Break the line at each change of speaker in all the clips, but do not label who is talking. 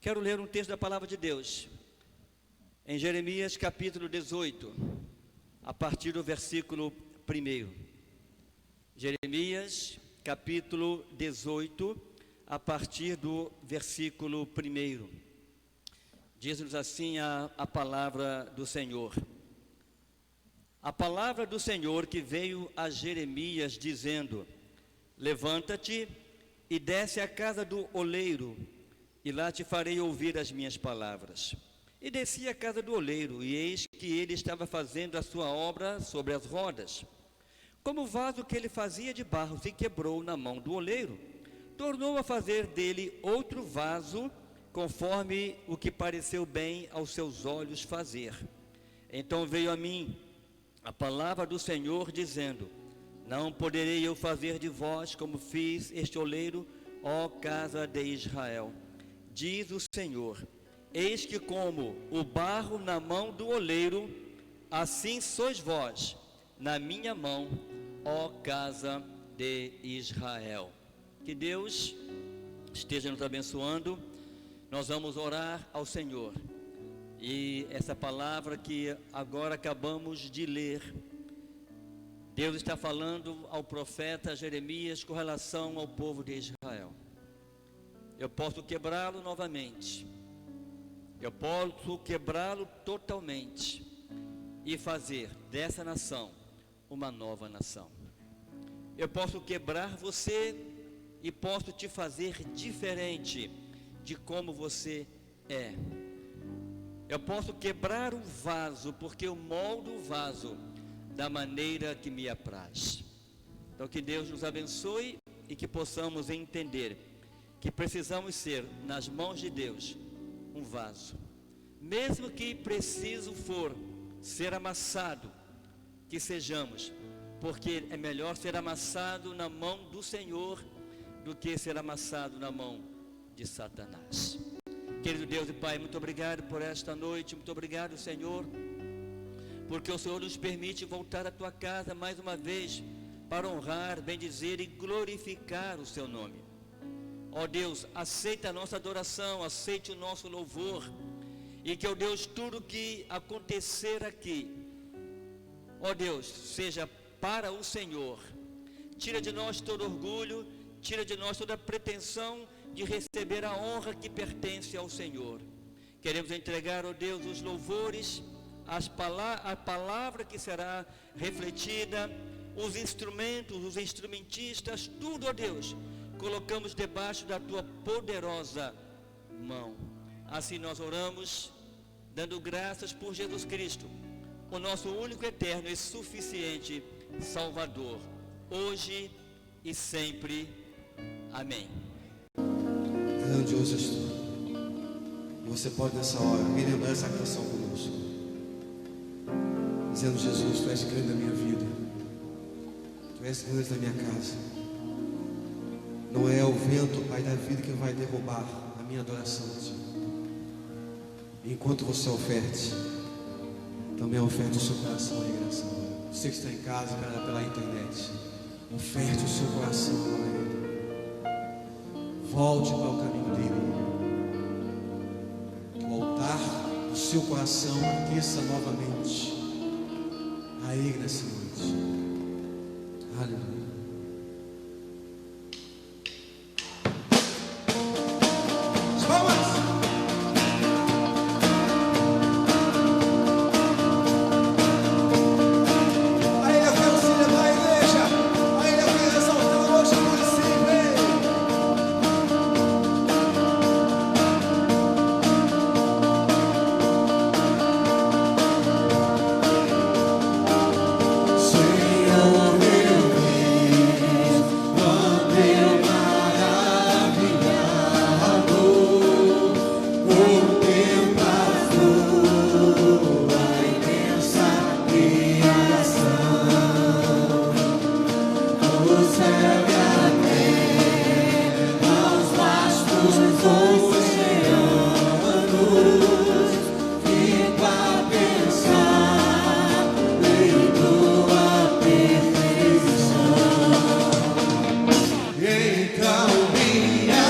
Quero ler um texto da palavra de Deus, em Jeremias capítulo 18, a partir do versículo 1. Jeremias capítulo 18, a partir do versículo 1. Diz-nos assim a palavra do Senhor. A palavra do Senhor que veio a Jeremias dizendo: levanta-te e desce à casa do oleiro, e lá te farei ouvir as minhas palavras. E desci à casa do oleiro, e eis que ele estava fazendo a sua obra sobre as rodas. Como o vaso que ele fazia de barro se quebrou na mão do oleiro, tornou a fazer dele outro vaso, conforme o que pareceu bem aos seus olhos fazer. Então veio a mim a palavra do Senhor, dizendo: não poderei eu fazer de vós como fiz este oleiro, ó casa de Israel. Diz o Senhor: eis que como o barro na mão do oleiro, assim sois vós na minha mão, ó casa de Israel. Que Deus esteja nos abençoando. Nós vamos orar ao Senhor. E essa palavra que agora acabamos de ler, Deus está falando ao profeta Jeremias com relação ao povo de Israel. Eu posso quebrá-lo novamente, eu posso quebrá-lo totalmente e fazer dessa nação uma nova nação. Eu posso quebrar você e posso te fazer diferente de como você é. Eu posso quebrar o vaso, porque eu moldo o vaso da maneira que me apraz. Então que Deus nos abençoe e que possamos entender que precisamos ser, nas mãos de Deus, um vaso. Mesmo que preciso for ser amassado, que sejamos, porque é melhor ser amassado na mão do Senhor do que ser amassado na mão de Satanás. Querido Deus e Pai, muito obrigado por esta noite, muito obrigado, Senhor, porque o Senhor nos permite voltar à Tua casa mais uma vez para honrar, bendizer e glorificar o Seu nome. Ó Deus, aceita a nossa adoração, aceite o nosso louvor, e que, ó Deus, tudo que acontecer aqui, ó Deus, seja para o Senhor. Tira de nós todo orgulho, tira de nós toda pretensão de receber a honra que pertence ao Senhor. Queremos entregar, ó Deus, os louvores, a palavra que será refletida, os instrumentos, os instrumentistas, tudo, ó Deus, colocamos debaixo da Tua poderosa mão. Assim nós oramos, dando graças por Jesus Cristo, o nosso único, eterno e suficiente Salvador, hoje e sempre. Amém.
Grandioso és Tu. Você pode nessa hora relembrar essa canção conosco, dizendo: Jesus, Tu és grande na minha vida, Tu és grande na minha casa. Não é o vento, Pai da vida, que vai derrubar a minha adoração a Ti. Enquanto você oferte, também oferte o seu coração à igreja. Você que está em casa, pela internet, oferte o seu coração a Ele. Volte para o caminho dele. O altar do seu coração aqueça novamente a Ele nessa noite. Aleluia.
Então minha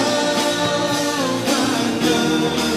alma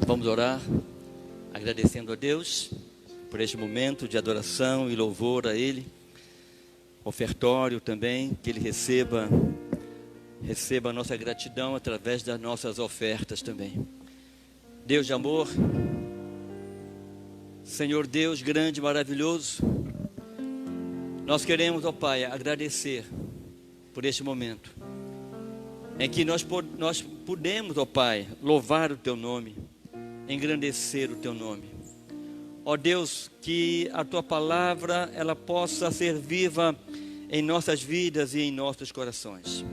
Vamos orar, agradecendo a Deus por este momento de adoração e louvor a Ele. Ofertório também, que Ele receba a nossa gratidão através das nossas ofertas também. Deus de amor, Senhor Deus grande e maravilhoso, nós queremos, ó Pai, agradecer por este momento em que nós podemos, ó Pai, louvar o Teu nome, engrandecer o Teu nome. Ó Deus, que a Tua palavra ela possa ser viva em nossas vidas e em nossos corações.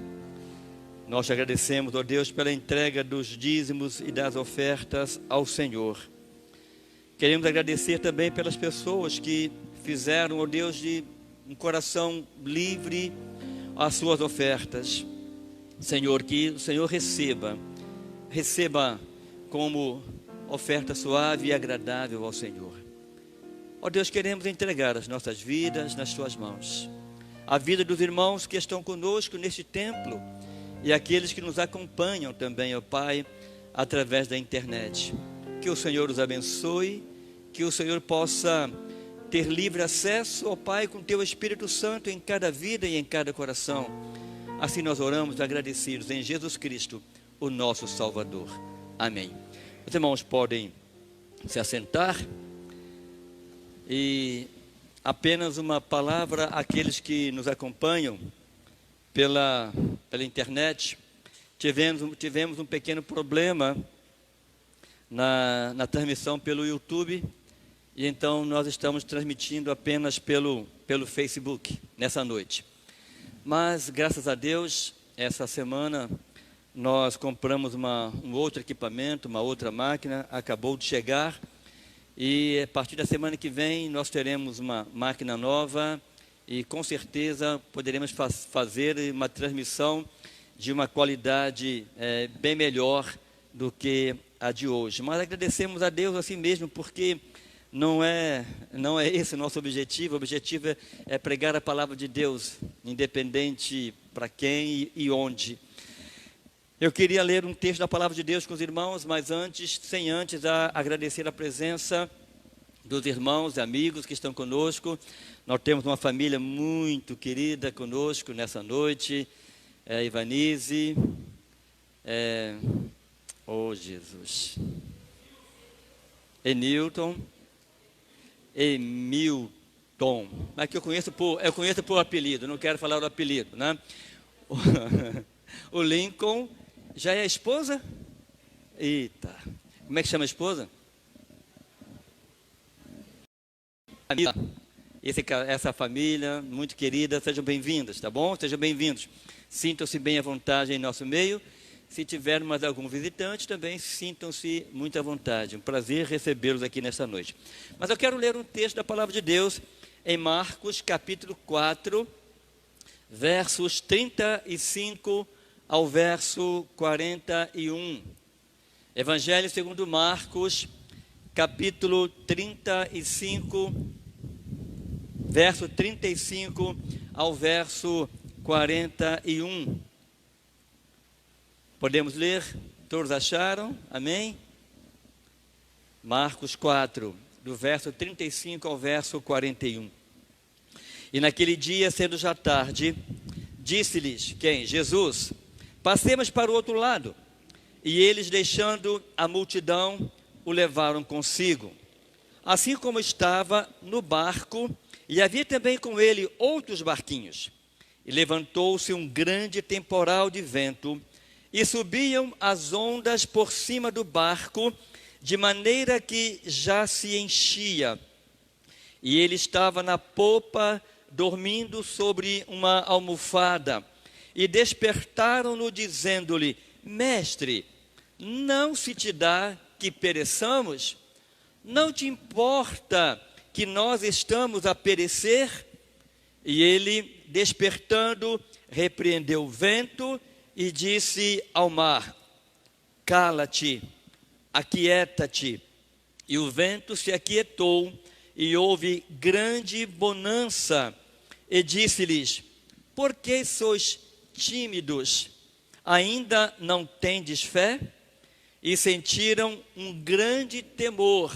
Nós te agradecemos, ó Deus, pela entrega dos dízimos e das ofertas ao Senhor. Queremos agradecer também pelas pessoas que fizeram, ó Deus, de um coração livre as suas ofertas. Senhor, que o Senhor receba como oferta suave e agradável ao Senhor. Ó Deus, queremos entregar as nossas vidas nas Tuas mãos. A vida dos irmãos que estão conosco neste templo e aqueles que nos acompanham também, ó Pai, através da internet. Que o Senhor os abençoe, que o Senhor possa ter livre acesso, ó Pai, com Teu Espírito Santo em cada vida e em cada coração. Assim nós oramos agradecidos em Jesus Cristo, o nosso Salvador. Amém. Os irmãos podem se assentar. E apenas uma palavra àqueles que nos acompanham pela internet. Tivemos um pequeno problema na transmissão pelo YouTube. E então nós estamos transmitindo apenas pelo Facebook nessa noite. Mas, graças a Deus, essa semana nós compramos um outro equipamento, uma outra máquina, acabou de chegar. E a partir da semana que vem nós teremos uma máquina nova e com certeza poderemos fazer uma transmissão de uma qualidade bem melhor do que a de hoje. Mas agradecemos a Deus assim mesmo, porque não é esse o nosso objetivo. O objetivo é pregar a palavra de Deus, independente para quem e onde. Eu queria ler um texto da palavra de Deus com os irmãos, mas sem antes agradecer a presença dos irmãos e amigos que estão conosco. Nós temos uma família muito querida conosco nessa noite. Ivanise, Jesus, Enilton, Emilton. Mas que eu conheço por apelido, não quero falar o apelido, né? O Lincoln já é a esposa? Eita, como é que chama a esposa? Essa família muito querida, sejam bem-vindos, tá bom? Sejam bem-vindos. Sintam-se bem à vontade em nosso meio. Se tiver mais algum visitante, também sintam-se muito à vontade. Um prazer recebê-los aqui nesta noite. Mas eu quero ler um texto da Palavra de Deus em Marcos, capítulo 4, versos 35 ao verso 41. Evangelho segundo Marcos, capítulo 35, verso 35 ao verso 41. Podemos ler? Todos acharam? Amém? Marcos 4, do verso 35 ao verso 41. E naquele dia, sendo já tarde, disse-lhes, quem? Jesus, passemos para o outro lado. E eles, deixando a multidão, o levaram consigo. Assim como estava no barco, e havia também com ele outros barquinhos. E levantou-se um grande temporal de vento, e subiam as ondas por cima do barco, de maneira que já se enchia. E ele estava na popa, dormindo sobre uma almofada. E despertaram-no, dizendo-lhe, Mestre, não se te dá que pereçamos? Não te importa que nós estamos a perecer? E ele, despertando, repreendeu o vento e disse ao mar, cala-te, aquieta-te. E o vento se aquietou, e houve grande bonança. E disse-lhes, por que sois tímidos? Ainda não tendes fé? E sentiram um grande temor,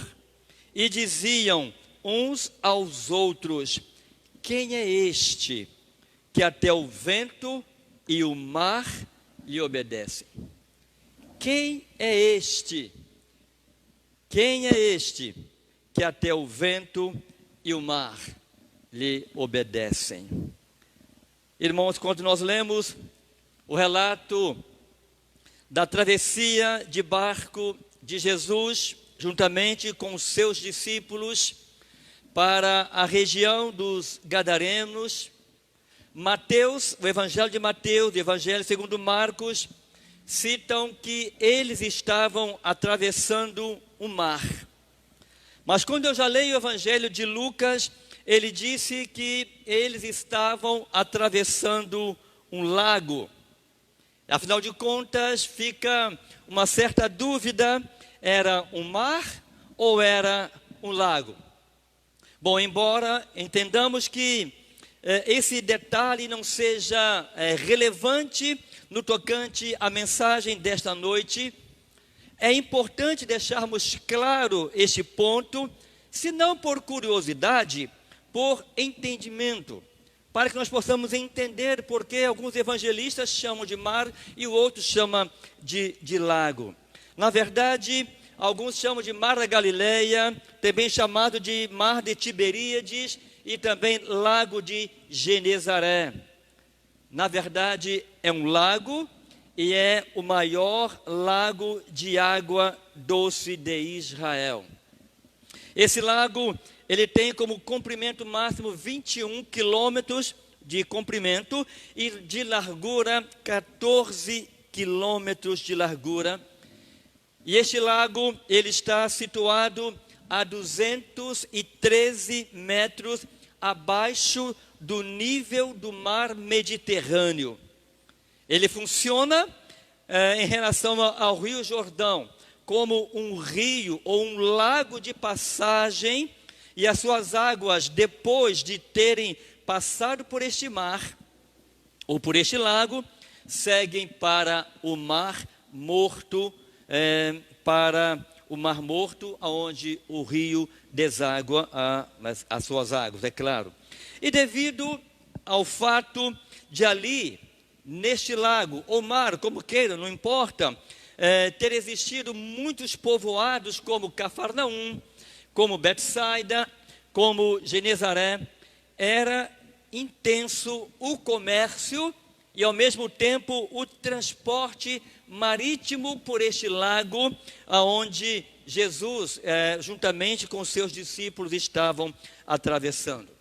e diziam uns aos outros, quem é este, que até o vento e o mar lhe obedecem? Quem é este? Quem é este, que até o vento e o mar lhe obedecem? Irmãos, quando nós lemos o relato da travessia de barco de Jesus, juntamente com os seus discípulos, para a região dos Gadarenos, Mateus, o Evangelho de Mateus, o Evangelho segundo Marcos, citam que eles estavam atravessando o mar. Mas quando eu já leio o Evangelho de Lucas, ele disse que eles estavam atravessando um lago. Afinal de contas, fica uma certa dúvida, era um mar ou era um lago? Bom, embora entendamos que esse detalhe não seja relevante no tocante à mensagem desta noite, é importante deixarmos claro este ponto, se não por curiosidade, por entendimento, para que nós possamos entender por que alguns evangelistas chamam de mar e o outro chama de lago. Na verdade, alguns chamam de mar da Galileia, também chamado de mar de Tiberíades e também lago de Genezaré. Na verdade, é um lago e é o maior lago de água doce de Israel. Esse lago, ele tem como comprimento máximo 21 quilômetros de comprimento e de largura 14 quilômetros de largura. E este lago, ele está situado a 213 metros abaixo do nível do mar Mediterrâneo. Ele funciona em relação ao Rio Jordão como um rio ou um lago de passagem, e as suas águas, depois de terem passado por este mar ou por este lago, seguem para o Mar Morto, onde o rio deságua as suas águas, é claro. E devido ao fato de ali, neste lago ou mar, como queiram, não importa, ter existido muitos povoados como Cafarnaum, como Betsaida, como Genezaré, era intenso o comércio e, ao mesmo tempo, o transporte marítimo por este lago, aonde Jesus, juntamente com seus discípulos, estavam atravessando.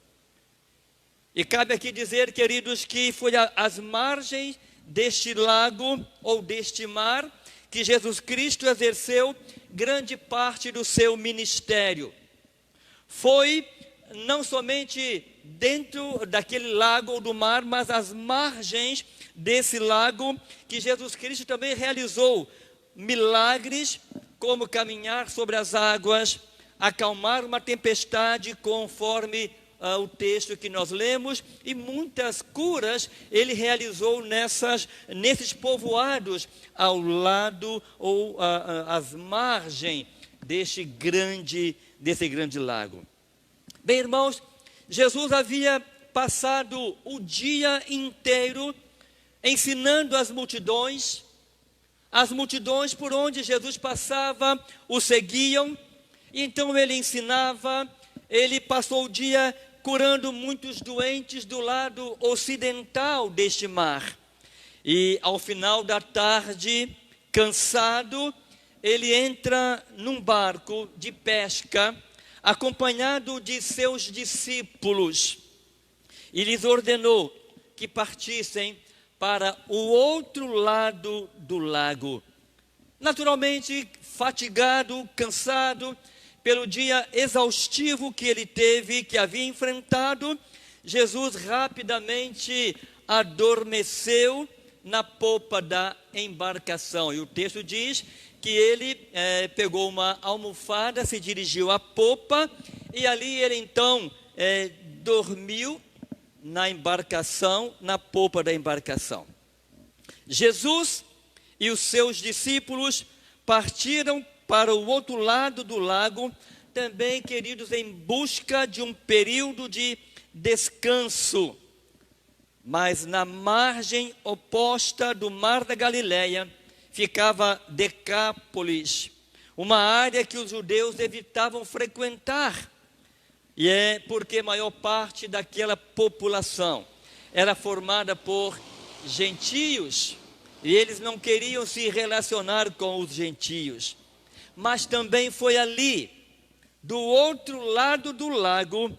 E cabe aqui dizer, queridos, que foi às margens deste lago ou deste mar que Jesus Cristo exerceu grande parte do seu ministério. Foi não somente dentro daquele lago ou do mar, mas às margens desse lago que Jesus Cristo também realizou milagres, como caminhar sobre as águas, acalmar uma tempestade, conforme o texto que nós lemos, e muitas curas ele realizou nesses povoados ao lado ou às margens desse grande lago. Bem, irmãos, Jesus havia passado o dia inteiro ensinando as multidões por onde Jesus passava o seguiam, e então ele ensinava. Ele passou o dia curando muitos doentes do lado ocidental deste mar. E ao final da tarde, cansado, ele entra num barco de pesca, acompanhado de seus discípulos, e lhes ordenou que partissem para o outro lado do lago. Naturalmente, fatigado, cansado, pelo dia exaustivo que ele teve, que havia enfrentado, Jesus rapidamente adormeceu na popa da embarcação. E o texto diz que ele pegou uma almofada, se dirigiu à popa, e ali ele então dormiu na embarcação, na popa da embarcação. Jesus e os seus discípulos partiram para o outro lado do lago, também, queridos, em busca de um período de descanso. Mas na margem oposta do Mar da Galileia ficava Decápolis, uma área que os judeus evitavam frequentar. E é porque a maior parte daquela população era formada por gentios, e eles não queriam se relacionar com os gentios. Mas também foi ali, do outro lado do lago,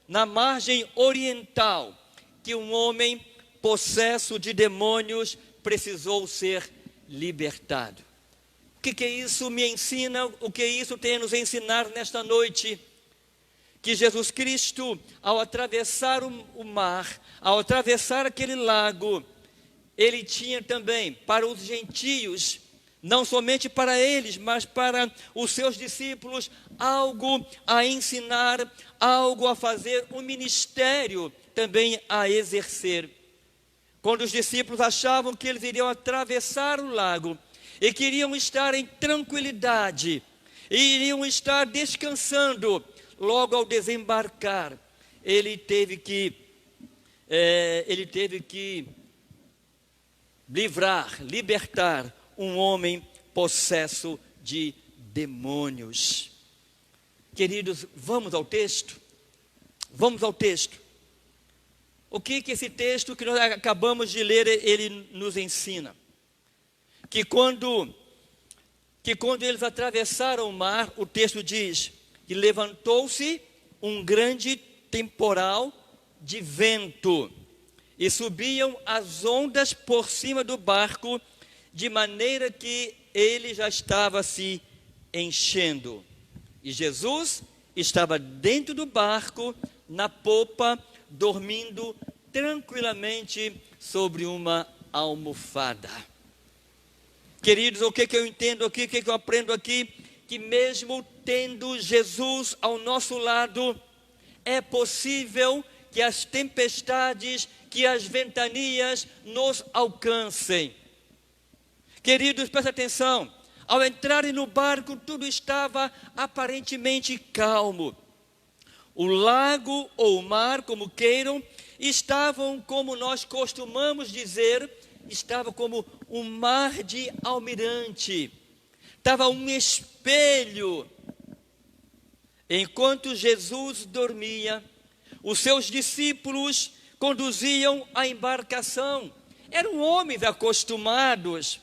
na margem oriental, que um homem possesso de demônios precisou ser libertado. O que isso me ensina? O que isso tem a nos ensinar nesta noite? Que Jesus Cristo, ao atravessar o mar, ao atravessar aquele lago, ele tinha também para os gentios, não somente para eles, mas para os seus discípulos, algo a ensinar, algo a fazer, um ministério também a exercer. Quando os discípulos achavam que eles iriam atravessar o lago e queriam estar em tranquilidade, e iriam estar descansando, logo ao desembarcar, ele teve que libertar um homem possesso de demônios. Queridos, vamos ao texto. O que esse texto que nós acabamos de ler, ele nos ensina? Que quando eles atravessaram o mar, o texto diz que levantou-se um grande temporal de vento, e subiam as ondas por cima do barco, de maneira que ele já estava se enchendo. E Jesus estava dentro do barco, na popa, dormindo tranquilamente sobre uma almofada. Queridos, o que eu entendo aqui, o que eu aprendo aqui? Que mesmo tendo Jesus ao nosso lado, é possível que as tempestades, que as ventanias nos alcancem. Queridos, prestem atenção. Ao entrarem no barco, tudo estava aparentemente calmo. O lago ou o mar, como queiram, estavam, como nós costumamos dizer, estava como um mar de almirante. Estava um espelho. enquanto Jesus dormia, os seus discípulos conduziam a embarcação. Eram homens acostumados,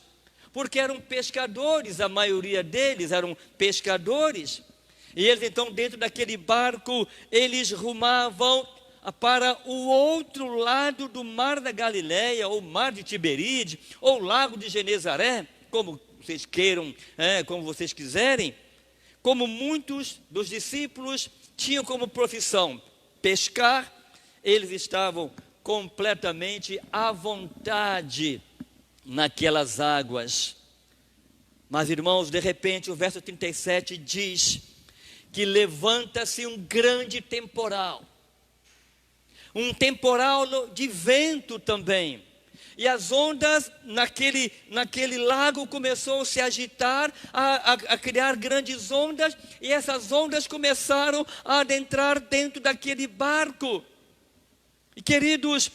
porque eram pescadores, a maioria deles eram pescadores. E eles então, dentro daquele barco, eles rumavam para o outro lado do mar da Galileia, ou mar de Tiberíade, ou lago de Genezaré, como vocês queiram, como vocês quiserem. Como muitos dos discípulos tinham como profissão pescar, eles estavam completamente à vontade naquelas águas. Mas, irmãos, de repente o verso 37 diz que levanta-se um grande temporal. Um temporal de vento também. E as ondas naquele lago começou a se agitar, a criar grandes ondas, e essas ondas começaram a adentrar dentro daquele barco. E, queridos,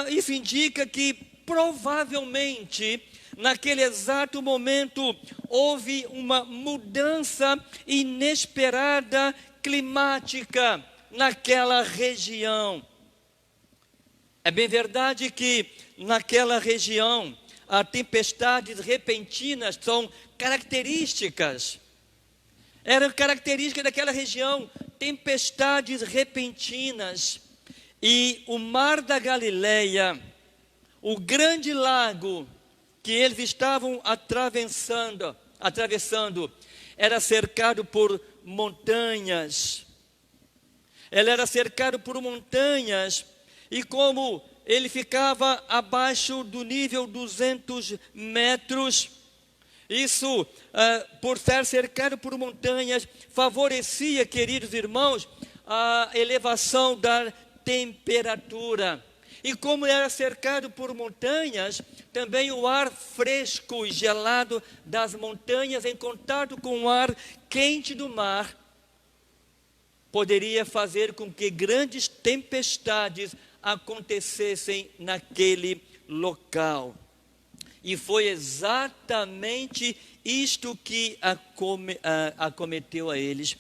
isso indica que provavelmente, naquele exato momento, houve uma mudança inesperada climática naquela região. É bem verdade que naquela região, as tempestades repentinas são características. Eram características daquela região, tempestades repentinas. E o mar da Galileia, o grande lago que eles estavam atravessando, era cercado por montanhas. Ele era cercado por montanhas. E como ele ficava abaixo do nível 200 metros, isso, por estar cercado por montanhas, favorecia, queridos irmãos, a elevação da temperatura. E como era cercado por montanhas, também o ar fresco e gelado das montanhas, em contato com o ar quente do mar, poderia fazer com que grandes tempestades acontecessem naquele local. E foi exatamente isto que acometeu a eles.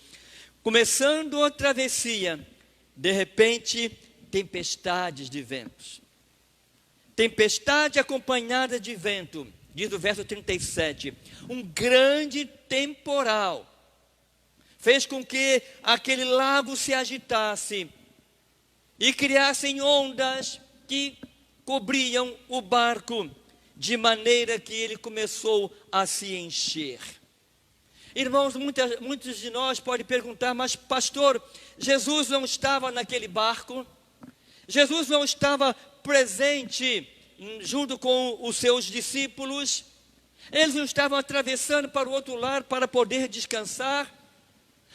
Começando a travessia, de repente, tempestades de ventos. Tempestade acompanhada de vento, diz o verso 37. Um grande temporal fez com que aquele lago se agitasse e criassem ondas que cobriam o barco, de maneira que ele começou a se encher. Irmãos, muitos de nós podem perguntar, mas pastor, Jesus não estava naquele barco? Jesus não estava presente junto com os seus discípulos? Eles não estavam atravessando para o outro lado para poder descansar?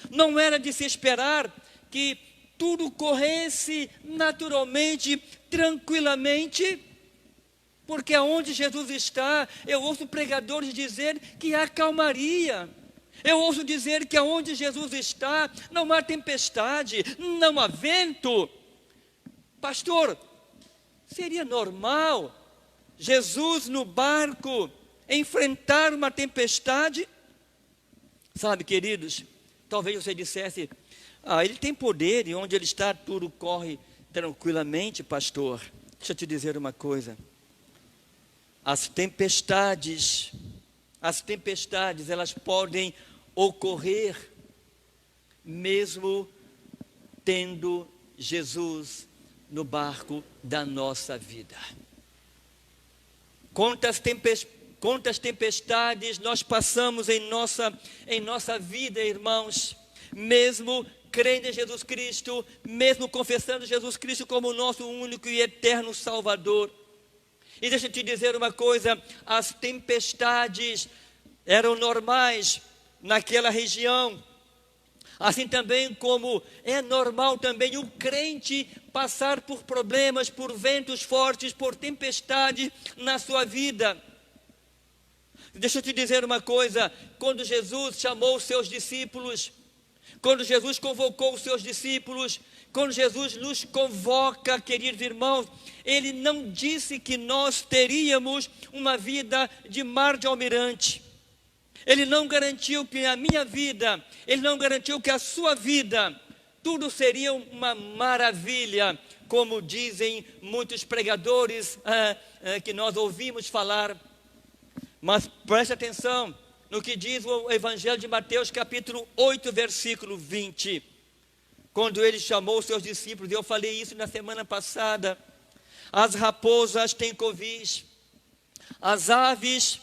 Não era de se esperar que tudo corresse naturalmente, tranquilamente? Porque aonde Jesus está, eu ouço pregadores dizer que há calmaria. Eu ouço dizer que aonde Jesus está, não há tempestade, não há vento. Pastor, seria normal Jesus no barco enfrentar uma tempestade? Sabe, queridos, talvez você dissesse, ele tem poder e onde ele está tudo corre tranquilamente, pastor. Deixa eu te dizer uma coisa. As tempestades, elas podem ocorrer mesmo tendo Jesus no barco da nossa vida. Quantas tempestades nós passamos em nossa vida, irmãos, mesmo crendo em Jesus Cristo, mesmo confessando Jesus Cristo como nosso único e eterno Salvador. E deixa eu te dizer uma coisa, as tempestades eram normais naquela região, assim também como é normal também o crente passar por problemas, por ventos fortes, por tempestade na sua vida. Deixa eu te dizer uma coisa, quando Jesus chamou os seus discípulos, quando Jesus convocou os seus discípulos, quando Jesus nos convoca, queridos irmãos, Ele não disse que nós teríamos uma vida de mar de almirante. Ele não garantiu que a minha vida, Ele não garantiu que a sua vida, tudo seria uma maravilha, como dizem muitos pregadores que nós ouvimos falar. Mas preste atenção no que diz o Evangelho de Mateus, capítulo 8, versículo 20. Quando ele chamou os seus discípulos, eu falei isso na semana passada. As raposas têm covis, as aves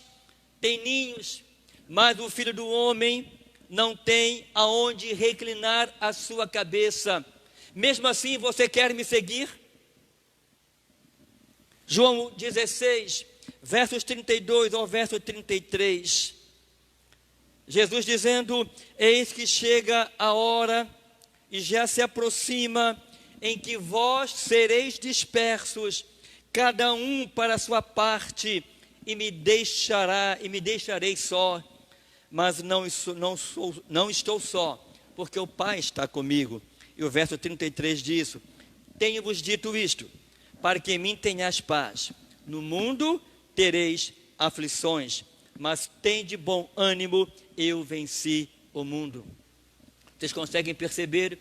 têm ninhos, mas o Filho do Homem não tem aonde reclinar a sua cabeça. Mesmo assim, você quer me seguir? João 16, versos 32 ao verso 33. Jesus dizendo: eis que chega a hora e já se aproxima, em que vós sereis dispersos, cada um para a sua parte, e me deixarei só. Mas não estou só, porque o Pai está comigo. E o verso 33 diz: tenho-vos dito isto, para que em mim tenhais paz. No mundo tereis aflições, mas tende bom ânimo, eu venci o mundo. Vocês conseguem perceber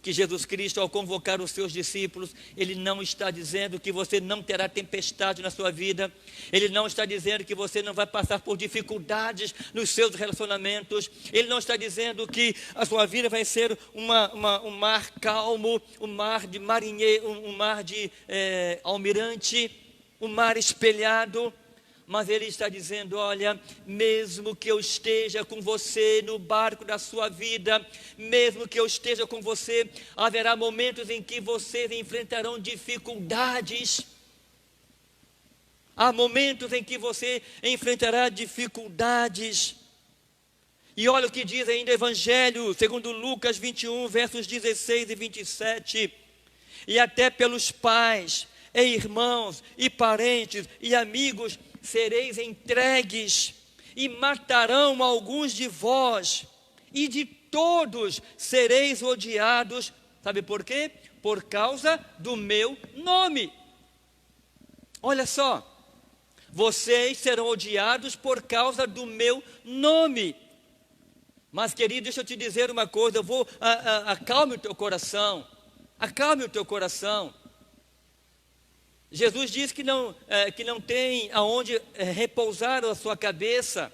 que Jesus Cristo, ao convocar os seus discípulos, Ele não está dizendo que você não terá tempestade na sua vida, Ele não está dizendo que você não vai passar por dificuldades nos seus relacionamentos, Ele não está dizendo que a sua vida vai ser um mar calmo, um mar de marinheiro, um mar de almirante, um mar espelhado. Mas Ele está dizendo: olha, mesmo que eu esteja com você no barco da sua vida, mesmo que eu esteja com você, haverá momentos em que vocês enfrentarão dificuldades. Há momentos em que você enfrentará dificuldades. E olha o que diz ainda o Evangelho, segundo Lucas 21, versos 16 e 27. E até pelos pais, e irmãos, e parentes, e amigos, sereis entregues, e matarão alguns de vós, e de todos sereis odiados. Sabe por quê? Por causa do meu nome. Olha só, vocês serão odiados por causa do meu nome. Mas, querido, deixa eu te dizer uma coisa, acalme o teu coração, acalme o teu coração. Jesus disse que não tem aonde repousar a sua cabeça.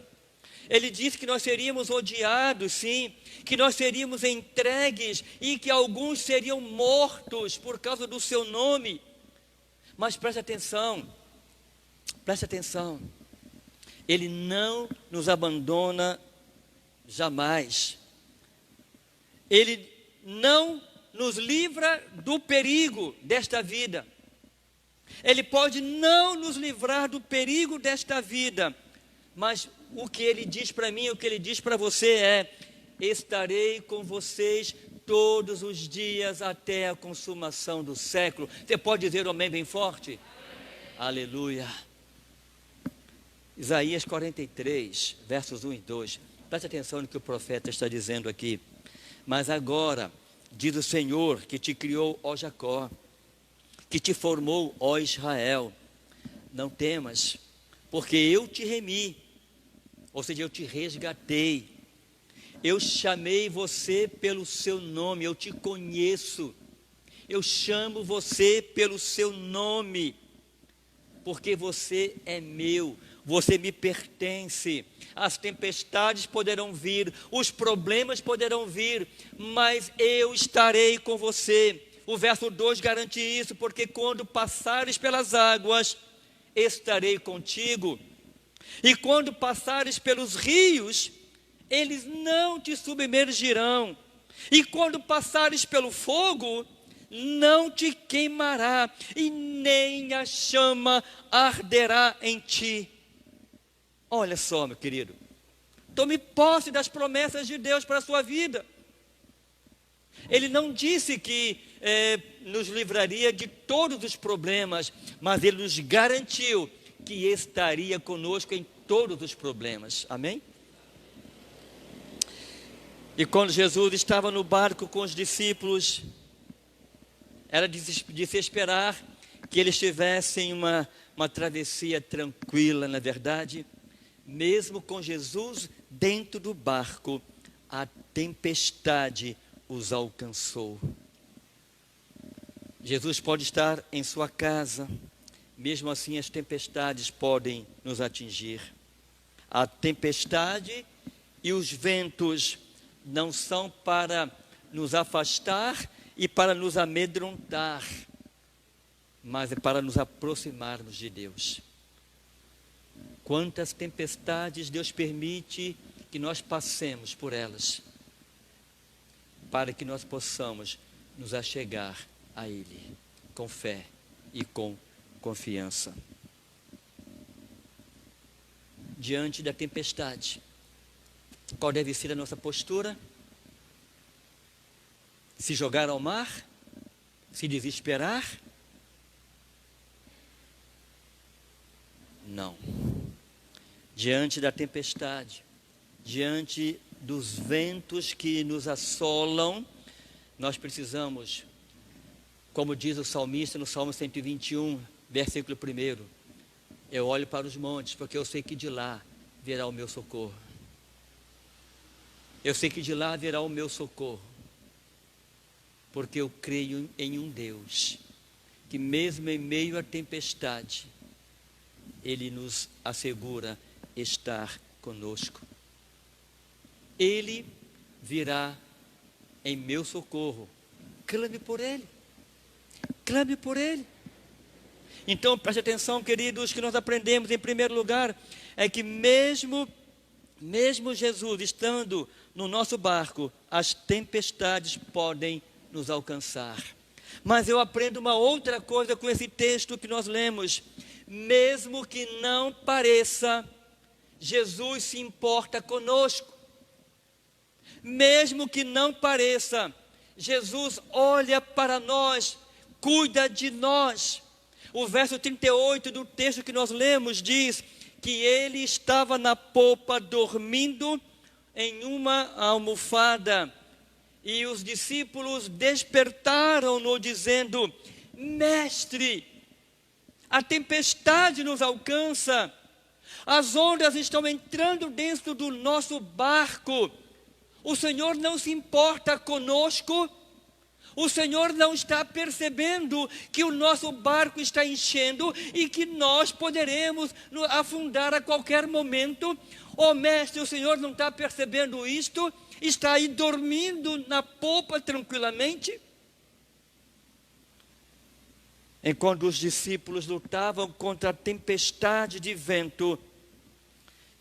Ele disse que nós seríamos odiados, sim, que nós seríamos entregues e que alguns seriam mortos por causa do seu nome. Mas preste atenção, Ele não nos abandona jamais. Ele não nos livra do perigo desta vida. Ele pode não nos livrar do perigo desta vida, mas o que Ele diz para mim, o que Ele diz para você é: estarei com vocês todos os dias até a consumação do século. Você pode dizer amém bem forte? Amém. Aleluia. Isaías 43, versos 1 e 2. Preste atenção no que o profeta está dizendo aqui. Mas agora, diz o Senhor que te criou, ó Jacó, que te formou, ó Israel, não temas, porque eu te remi, ou seja, eu te resgatei, eu chamei você pelo seu nome, eu te conheço, eu chamo você pelo seu nome, porque você é meu, você me pertence. As tempestades poderão vir, os problemas poderão vir, mas eu estarei com você. O verso 2 garante isso, porque quando passares pelas águas, estarei contigo. E quando passares pelos rios, eles não te submergirão. E quando passares pelo fogo, não te queimará, e nem a chama arderá em ti. Olha só, meu querido, tome posse das promessas de Deus para a sua vida. Ele não disse que nos livraria de todos os problemas, mas Ele nos garantiu que estaria conosco em todos os problemas. Amém? E quando Jesus estava no barco com os discípulos, era de se esperar que eles tivessem uma travessia tranquila, na verdade. Mesmo com Jesus dentro do barco, a tempestade os alcançou. Jesus pode estar em sua casa, mesmo assim as tempestades podem nos atingir. A tempestade e os ventos não são para nos afastar e para nos amedrontar, mas é para nos aproximarmos de Deus. Quantas tempestades Deus permite que nós passemos por elas, para que nós possamos nos achegar a Ele, com fé e com confiança. Diante da tempestade, qual deve ser a nossa postura? Se jogar ao mar? Se desesperar? Não. Diante da tempestade, diante dos ventos que nos assolam, nós precisamos, como diz o salmista no Salmo 121, versículo 1, eu olho para os montes, porque eu sei que de lá virá o meu socorro. Eu sei que de lá virá o meu socorro, porque eu creio em um Deus, que mesmo em meio à tempestade, Ele nos assegura estar conosco. Ele virá em meu socorro. Clame por Ele. Clame por Ele. Então, preste atenção, queridos, que nós aprendemos em primeiro lugar, é que mesmo Jesus estando no nosso barco, as tempestades podem nos alcançar. Mas eu aprendo uma outra coisa com esse texto que nós lemos. Mesmo que não pareça, Jesus se importa conosco. Mesmo que não pareça, Jesus olha para nós, cuida de nós. O verso 38 do texto que nós lemos diz que ele estava na popa dormindo em uma almofada. E os discípulos despertaram-no dizendo: Mestre, a tempestade nos alcança, as ondas estão entrando dentro do nosso barco. O Senhor não se importa conosco? O Senhor não está percebendo que o nosso barco está enchendo e que nós poderemos afundar a qualquer momento? Oh mestre, o Senhor não está percebendo isto? Está aí dormindo na popa tranquilamente? Enquanto os discípulos lutavam contra a tempestade de vento,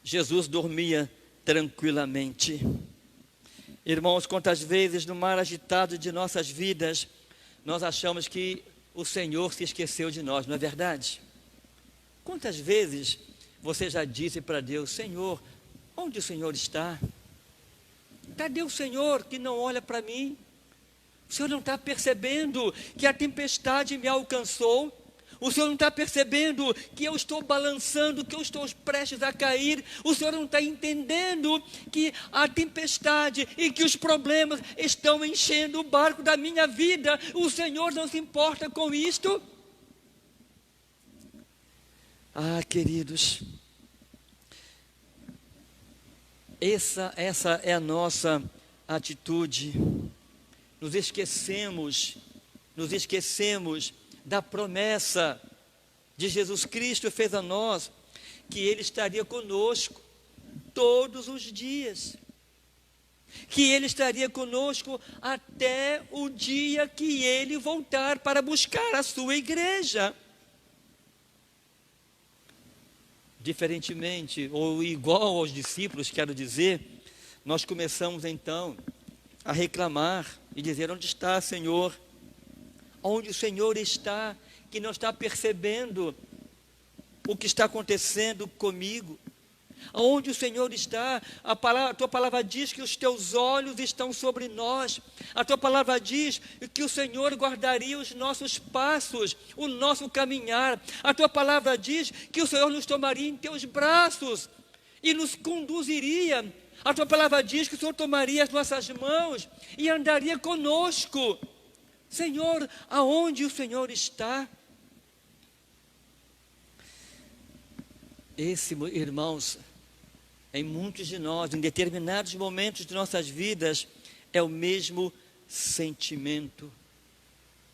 Jesus dormia tranquilamente. Irmãos, quantas vezes no mar agitado de nossas vidas, nós achamos que o Senhor se esqueceu de nós, não é verdade? Quantas vezes você já disse para Deus: Senhor, onde o Senhor está? Cadê o Senhor que não olha para mim? O Senhor não está percebendo que a tempestade me alcançou? O Senhor não está percebendo que eu estou balançando, que eu estou prestes a cair? O Senhor não está entendendo que a tempestade e que os problemas estão enchendo o barco da minha vida? O Senhor não se importa com isto? Ah, queridos, essa é a nossa atitude. Nos esquecemos da promessa de Jesus Cristo fez a nós, que Ele estaria conosco todos os dias, que Ele estaria conosco até o dia que Ele voltar para buscar a sua igreja. Diferentemente, ou igual aos discípulos, quero dizer, nós começamos então a reclamar e dizer: onde está, Senhor? Onde o Senhor está, que não está percebendo o que está acontecendo comigo? Onde o Senhor está? A tua palavra diz que os teus olhos estão sobre nós. A tua palavra diz que o Senhor guardaria os nossos passos, o nosso caminhar. A tua palavra diz que o Senhor nos tomaria em teus braços e nos conduziria. A tua palavra diz que o Senhor tomaria as nossas mãos e andaria conosco. Senhor, aonde o Senhor está? Esse, irmãos, em muitos de nós, em determinados momentos de nossas vidas, é o mesmo sentimento.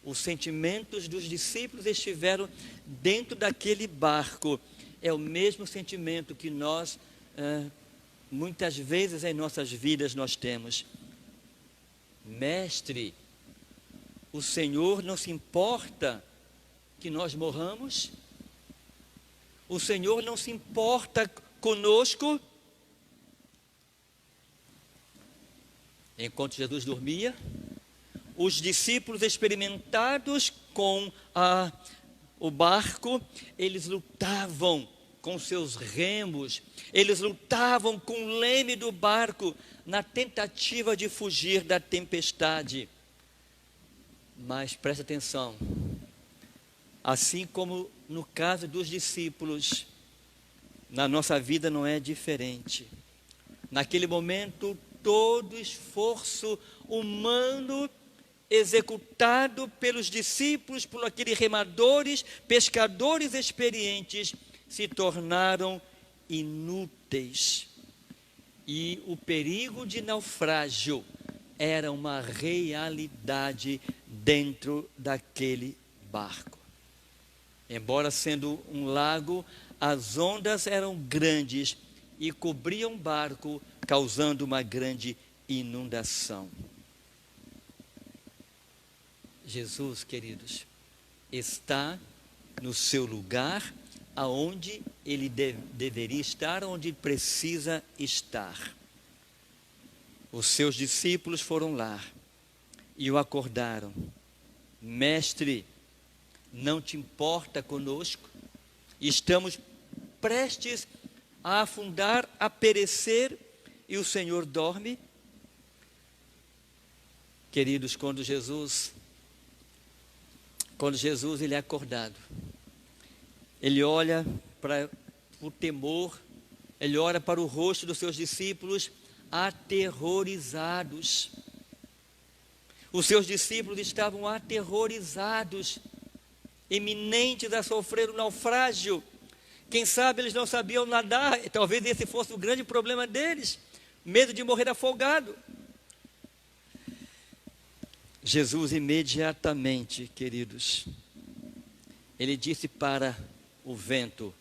Os sentimentos dos discípulos estiveram dentro daquele barco. É o mesmo sentimento que nós, muitas vezes em nossas vidas nós temos. Mestre, o Senhor não se importa que nós morramos? O Senhor não se importa conosco? Enquanto Jesus dormia, os discípulos experimentados com o barco, eles lutavam com seus remos, eles lutavam com o leme do barco, na tentativa de fugir da tempestade. Mas presta atenção, assim como no caso dos discípulos, na nossa vida não é diferente. Naquele momento, todo esforço humano executado pelos discípulos, por aqueles remadores, pescadores experientes, se tornaram inúteis. E o perigo de naufrágio era uma realidade dentro daquele barco. Embora sendo um lago, as ondas eram grandes e cobriam o barco, causando uma grande inundação. Jesus, queridos, está no seu lugar, aonde ele deveria estar, onde precisa estar. Os seus discípulos foram lá e o acordaram. Mestre, não te importa conosco? Estamos prestes a afundar, a perecer, e o Senhor dorme? Queridos, quando Jesus ele é acordado, ele olha para o temor, ele olha para o rosto dos seus discípulos aterrorizados. Os seus discípulos estavam aterrorizados, iminentes a sofrer um naufrágio. Quem sabe eles não sabiam nadar, talvez esse fosse o grande problema deles, medo de morrer afogado. Jesus imediatamente, queridos, ele disse para o vento: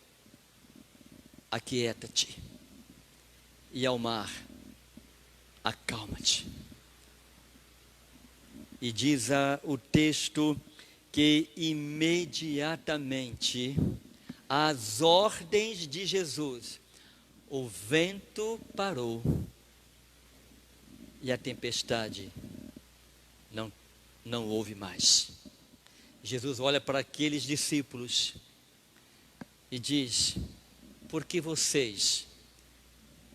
aquieta-te, e ao mar: acalma-te. E diz o texto que imediatamente, às ordens de Jesus, o vento parou e a tempestade não houve mais. Jesus olha para aqueles discípulos e diz: por que vocês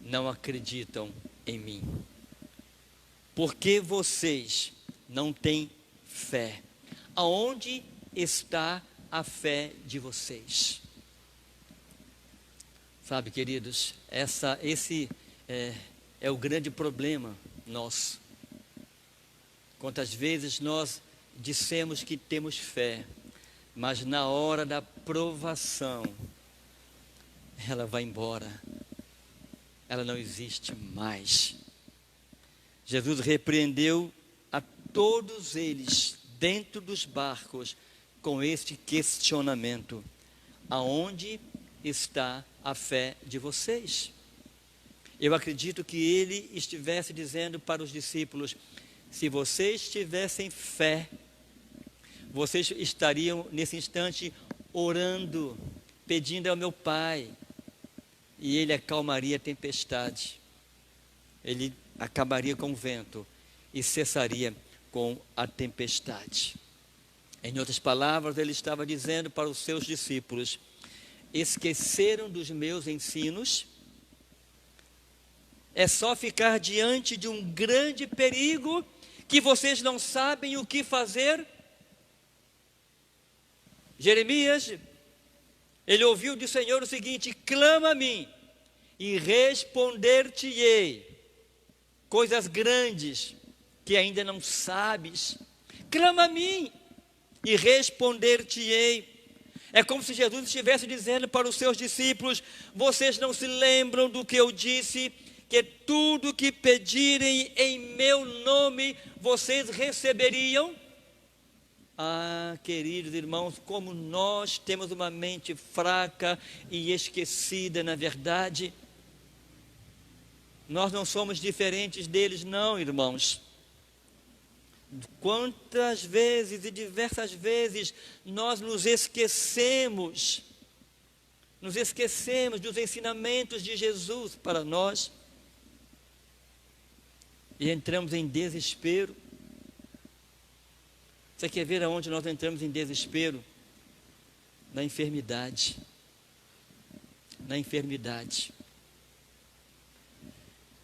não acreditam em mim? Por que vocês não têm fé? Aonde está a fé de vocês? Sabe, queridos, esse é o grande problema nosso. Quantas vezes nós dissemos que temos fé, mas na hora da provação, ela vai embora, ela não existe mais. Jesus repreendeu a todos eles dentro dos barcos com este questionamento: aonde está a fé de vocês? Eu acredito que ele estivesse dizendo para os discípulos: se vocês tivessem fé, vocês estariam nesse instante orando, pedindo ao meu Pai, e ele acalmaria a tempestade, ele acabaria com o vento e cessaria com a tempestade. Em outras palavras, ele estava dizendo para os seus discípulos: esqueceram dos meus ensinos? É só ficar diante de um grande perigo que vocês não sabem o que fazer? Jeremias, ele ouviu do Senhor o seguinte: clama a mim e responder-te-ei coisas grandes que ainda não sabes. Clama a mim e responder-te-ei. É como se Jesus estivesse dizendo para os seus discípulos: vocês não se lembram do que eu disse, que tudo que pedirem em meu nome, vocês receberiam? Ah, queridos irmãos, como nós temos uma mente fraca e esquecida, na verdade. Nós não somos diferentes deles, não, irmãos. Quantas vezes e diversas vezes nós nos esquecemos dos ensinamentos de Jesus para nós e entramos em desespero. Você quer ver aonde nós entramos em desespero? Na enfermidade. Na enfermidade.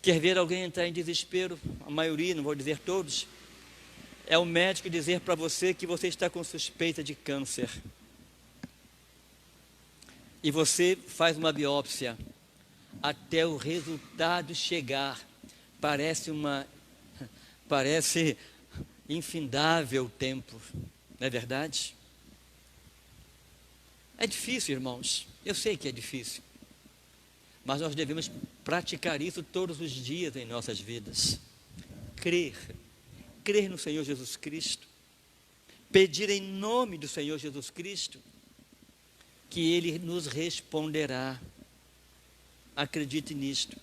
Quer ver alguém entrar em desespero? A maioria, não vou dizer todos. É o médico dizer para você que você está com suspeita de câncer. E você faz uma biópsia. Até o resultado chegar. Parece infindável o tempo. Não é verdade? É difícil, irmãos. Eu sei que é difícil. Mas nós devemos praticar isso todos os dias em nossas vidas. Crer no Senhor Jesus Cristo, pedir em nome do Senhor Jesus Cristo, que Ele nos responderá. Acredite nisto.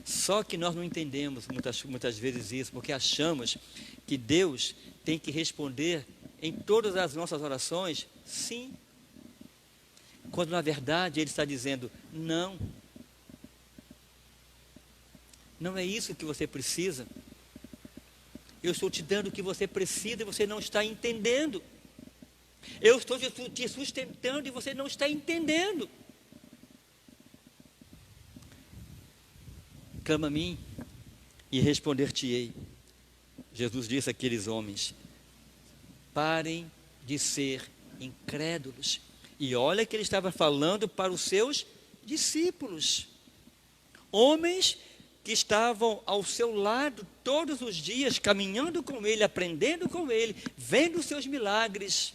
Só que nós não entendemos muitas vezes isso, porque achamos que Deus tem que responder em todas as nossas orações, sim, quando na verdade Ele está dizendo, não é isso que você precisa. Eu estou te dando o que você precisa e você não está entendendo. Eu estou te sustentando e você não está entendendo. Clama a mim e responder-te-ei. Jesus disse àqueles homens: parem de ser incrédulos. E olha que ele estava falando para os seus discípulos. Homens que estavam ao seu lado todos os dias, caminhando com ele, aprendendo com ele, vendo os seus milagres.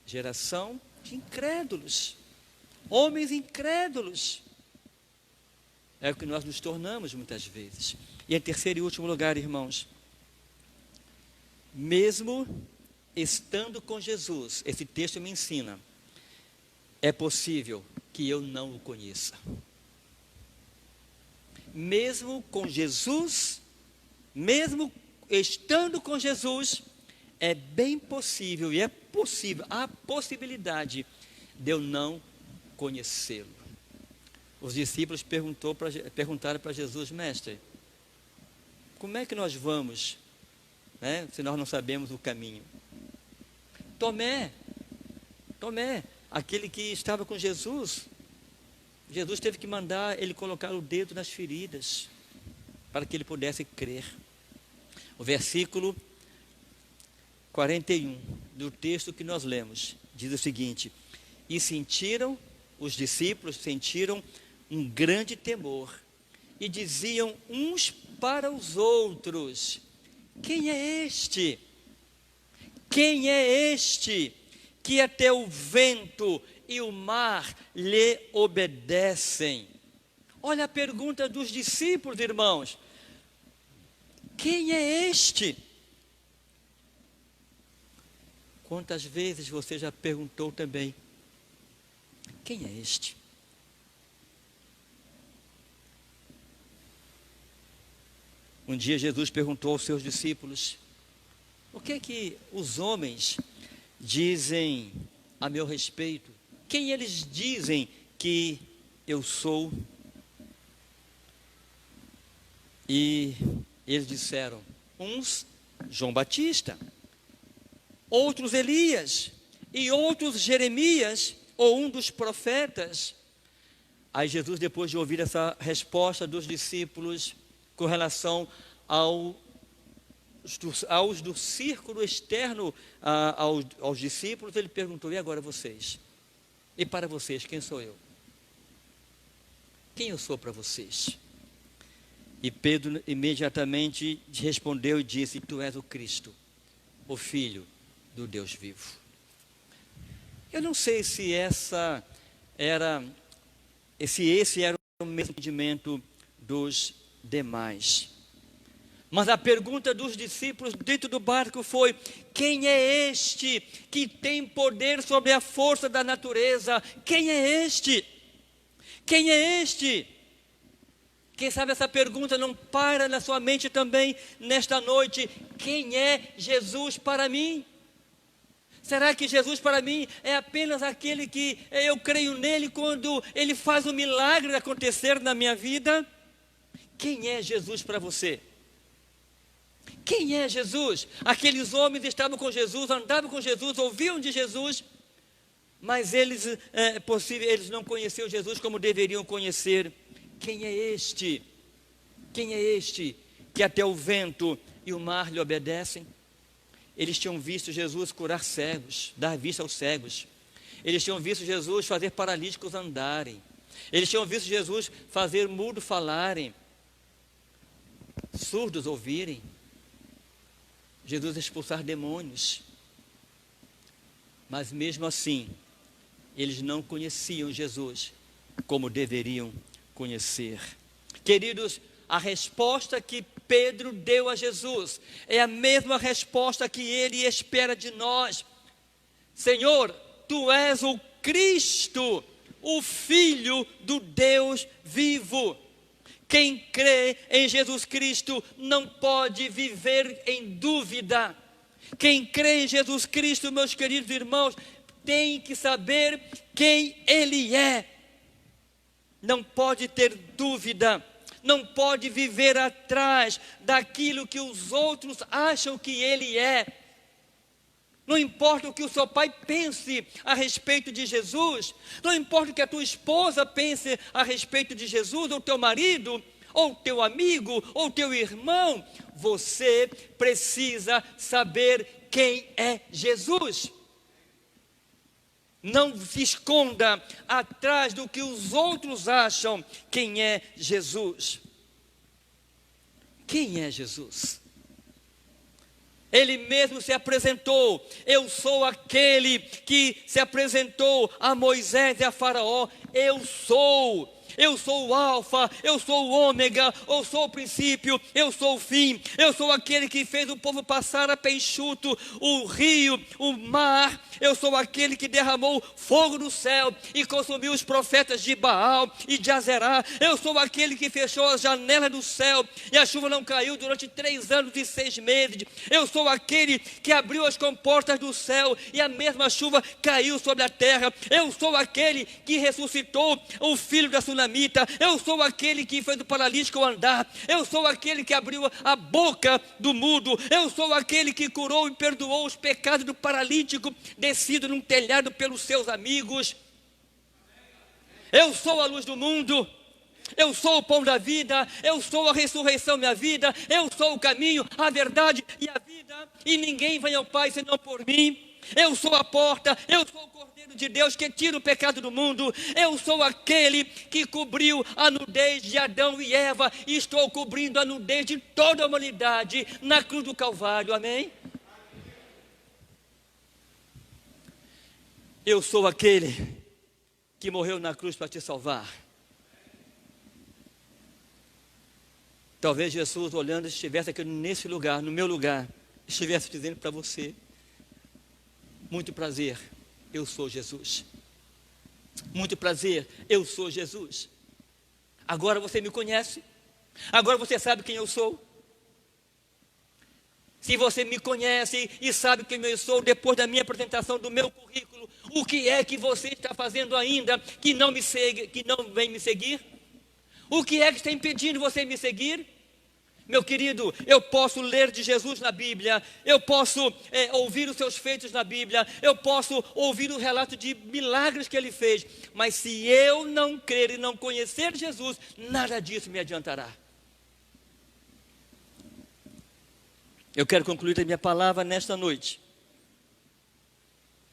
Geração de incrédulos, homens incrédulos. É o que nós nos tornamos muitas vezes. E em terceiro e último lugar, irmãos, mesmo estando com Jesus, esse texto me ensina, é possível que eu não o conheça. Mesmo com Jesus, mesmo estando com Jesus, é bem possível, e é possível, há possibilidade de eu não conhecê-lo. Os discípulos perguntaram para Jesus: mestre, como é que nós vamos, se nós não sabemos o caminho? Tomé, aquele que estava com Jesus, Jesus teve que mandar ele colocar o dedo nas feridas, para que ele pudesse crer. O versículo 41 do texto que nós lemos, diz o seguinte: e os discípulos sentiram um grande temor, e diziam uns para os outros: quem é este? Quem é este que até o vento e o mar lhe obedecem? Olha a pergunta dos discípulos, irmãos. Quem é este? Quantas vezes você já perguntou também: quem é este? Um dia Jesus perguntou aos seus discípulos: o que é que os homens dizem a meu respeito? Quem eles dizem que eu sou? E eles disseram: uns João Batista, outros Elias, e outros Jeremias, ou um dos profetas. Aí Jesus, depois de ouvir essa resposta dos discípulos com relação aos do círculo externo aos discípulos, ele perguntou: e agora vocês? E para vocês, quem sou eu? Quem eu sou para vocês? E Pedro imediatamente respondeu e disse: tu és o Cristo, o Filho do Deus vivo. Eu não sei se esse era o mesmo entendimento dos demais. Mas a pergunta dos discípulos dentro do barco foi: quem é este que tem poder sobre a força da natureza? Quem é este? Quem é este? Quem sabe essa pergunta não para na sua mente também nesta noite: quem é Jesus para mim? Será que Jesus para mim é apenas aquele que eu creio nele quando ele faz um milagre acontecer na minha vida? Quem é Jesus para você? Quem é Jesus? Aqueles homens estavam com Jesus, andavam com Jesus, ouviam de Jesus, mas eles não conheciam Jesus como deveriam conhecer. Quem é este? Quem é este que até o vento e o mar lhe obedecem? Eles tinham visto Jesus curar cegos, dar vista aos cegos. Eles tinham visto Jesus fazer paralíticos andarem. Eles tinham visto Jesus fazer mudos falarem, surdos ouvirem. Jesus expulsar demônios. Mas mesmo assim, eles não conheciam Jesus como deveriam conhecer. Queridos, a resposta que Pedro deu a Jesus é a mesma resposta que ele espera de nós. Senhor, tu és o Cristo, o Filho do Deus vivo. Quem crê em Jesus Cristo não pode viver em dúvida. Quem crê em Jesus Cristo, meus queridos irmãos, tem que saber quem Ele é. Não pode ter dúvida, não pode viver atrás daquilo que os outros acham que Ele é. Não importa o que o seu pai pense a respeito de Jesus, não importa o que a tua esposa pense a respeito de Jesus, ou teu marido, ou teu amigo, ou teu irmão, você precisa saber quem é Jesus. Não se esconda atrás do que os outros acham quem é Jesus. Quem é Jesus? Ele mesmo se apresentou: eu sou aquele que se apresentou a Moisés e a Faraó. Eu sou o alfa, eu sou o ômega, eu sou o princípio, eu sou o fim. Eu sou aquele que fez o povo passar a pé enxuto o rio, o mar. Eu sou aquele que derramou fogo do céu e consumiu os profetas de Baal e de Azerá. Eu sou aquele que fechou as janelas do céu e a chuva não caiu durante 3 anos e 6 meses. Eu sou aquele que abriu as comportas do céu e a mesma chuva caiu sobre a terra. Eu sou aquele que ressuscitou o filho da sunamita. Eu sou aquele que fez o paralítico andar. Eu sou aquele que abriu a boca do mudo. Eu sou aquele que curou e perdoou os pecados do paralítico descido num telhado pelos seus amigos. Eu sou a luz do mundo. Eu sou o pão da vida. Eu sou a ressurreição da vida. Eu sou o caminho, a verdade e a vida. E ninguém vem ao Pai senão por mim. Eu sou a porta, eu sou o Cordeiro de Deus que tira o pecado do mundo. Eu sou aquele que cobriu a nudez de Adão e Eva, e estou cobrindo a nudez de toda a humanidade na cruz do Calvário, amém? Eu sou aquele que morreu na cruz para te salvar. Talvez Jesus, olhando, estivesse aqui nesse lugar, no meu lugar, estivesse dizendo para você: muito prazer, eu sou Jesus. Muito prazer, eu sou Jesus. Agora você me conhece? Agora você sabe quem eu sou? Se você me conhece e sabe quem eu sou, depois da minha apresentação do meu currículo, o que é que você está fazendo ainda que não me segue, que não vem me seguir? O que é que está impedindo você me seguir? Meu querido, eu posso ler de Jesus na Bíblia, eu posso ouvir os seus feitos na Bíblia, eu posso ouvir o relato de milagres que Ele fez, mas se eu não crer e não conhecer Jesus, nada disso me adiantará. Eu quero concluir a minha palavra nesta noite,